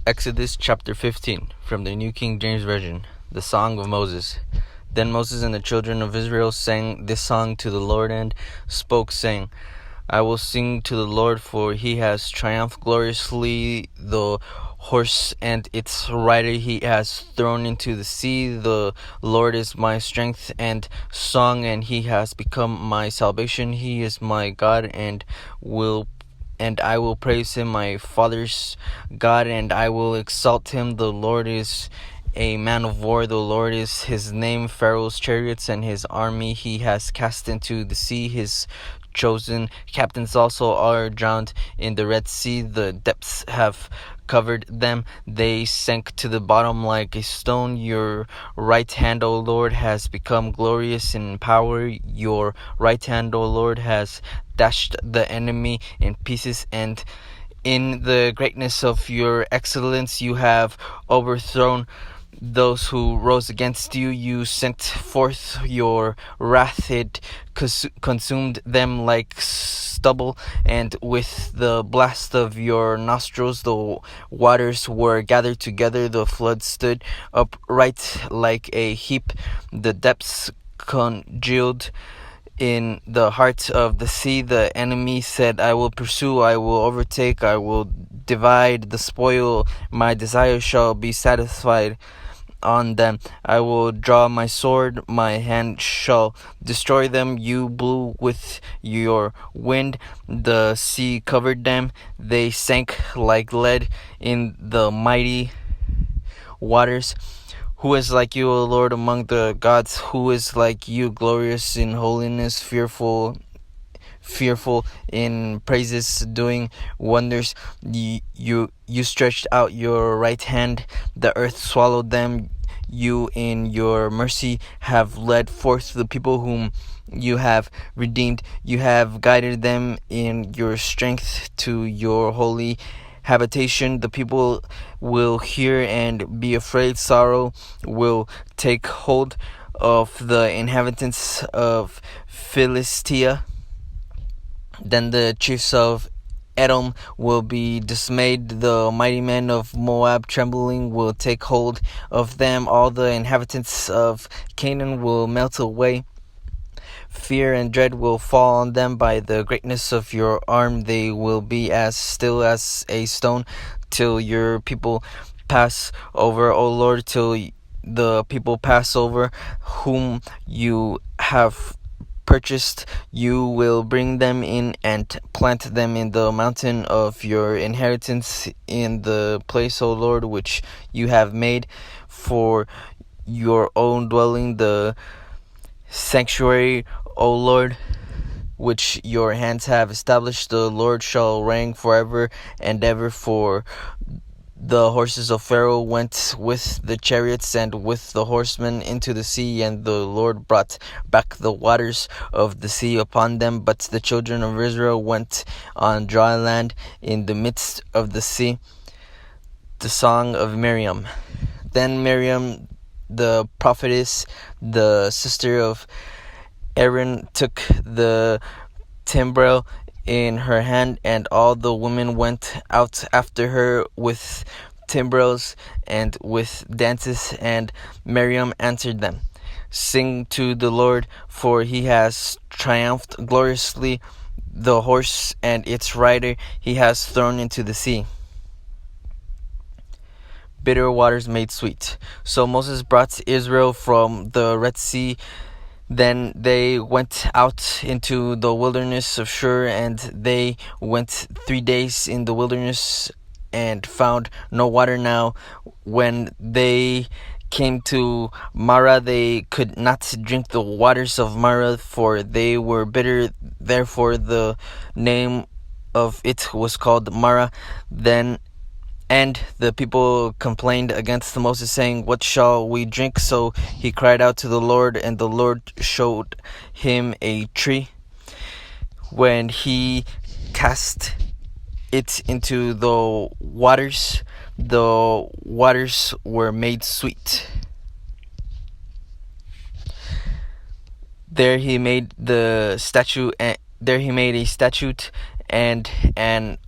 Exodus chapter 15, from the New King James Version, the Song of Moses. Then Moses and the children of Israel sang this song to the Lord and spoke, saying, I will sing to the Lord, for he has triumphed gloriously. The horse and its rider he has thrown into the sea. The Lord is my strength and song, and he has become my salvation. He is my God, and I will praise him, my father's God, and I will exalt him. The Lord is a man of war. The Lord is his name. Pharaoh's chariots and his army he has cast into the sea. His chosen captains also are drowned in the Red Sea. The depths have covered them. They sank to the bottom like a stone. Your right hand, O Lord, has become glorious in power. Your right hand, O Lord, has dashed the enemy in pieces, and in the greatness of your excellence you have overthrown those who rose against you. You sent forth your wrath, it consumed them like stubble, and with the blast of your nostrils the waters were gathered together. The flood stood upright like a heap. The depths congealed in the heart of the sea. The enemy said, I will pursue, I will overtake, I will divide the spoil. My desire shall be satisfied on them. I will draw my sword, my hand shall destroy them. You blew with your wind, the sea covered them. They sank like lead in the mighty waters. Who is like you, O Lord, among the gods? Who is like you, glorious in holiness, fearful in praises, doing wonders? You stretched out your right hand, the earth swallowed them. You in your mercy have led forth the people whom you have redeemed. You have guided them in your strength to your holy habitation. The people will hear and be afraid. Sorrow will take hold of the inhabitants of Philistia. Then the chiefs of Edom will be dismayed. The mighty men of Moab trembling will take hold of them. All the inhabitants of Canaan will melt away. Fear and dread will fall on them. By the greatness of your arm they will be as still as a stone, till your people pass over, O Lord, till the people pass over whom you have purchased. You will bring them in and plant them in the mountain of your inheritance, in the place, O Lord, which you have made for your own dwelling, the sanctuary, O Lord, which your hands have established. The Lord shall reign forever and ever. For the horses of Pharaoh went with the chariots and with the horsemen into the sea, and the Lord brought back the waters of the sea upon them. But the children of Israel went on dry land in the midst of the sea. The Song of Miriam. Then Miriam, the prophetess, the sister of Aaron, took the timbrel in her hand, and all the women went out after her with timbrels and with dances. And Miriam answered them, Sing to the Lord, for he has triumphed gloriously. The horse and its rider he has thrown into the sea. Bitter waters made sweet. So Moses brought Israel from the Red Sea. Then they went out into the wilderness of Shur, and they went 3 days in the wilderness and found no water. Now when they came to Marah, they could not drink the waters of Marah, for they were bitter. Therefore the name of it was called Marah. And the people complained against Moses, saying, What shall we drink? So he cried out to the Lord, and the Lord showed him a tree. When he cast it into the waters were made sweet. There he made a statute and an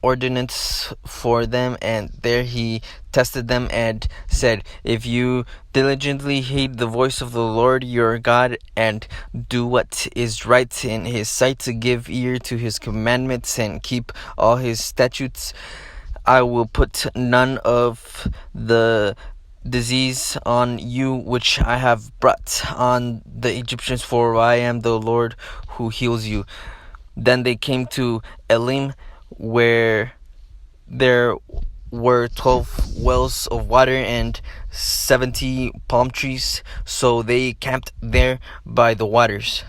ordinance for them, and there he tested them and said, "If you diligently heed the voice of the Lord your God and do what is right in his sight, to give ear to his commandments and keep all his statutes, I will put none of the disease on you which I have brought on the Egyptians, for I am the Lord who heals you." Then they came to Elim, where there were 12 wells of water and 70 palm trees, so they camped there by the waters.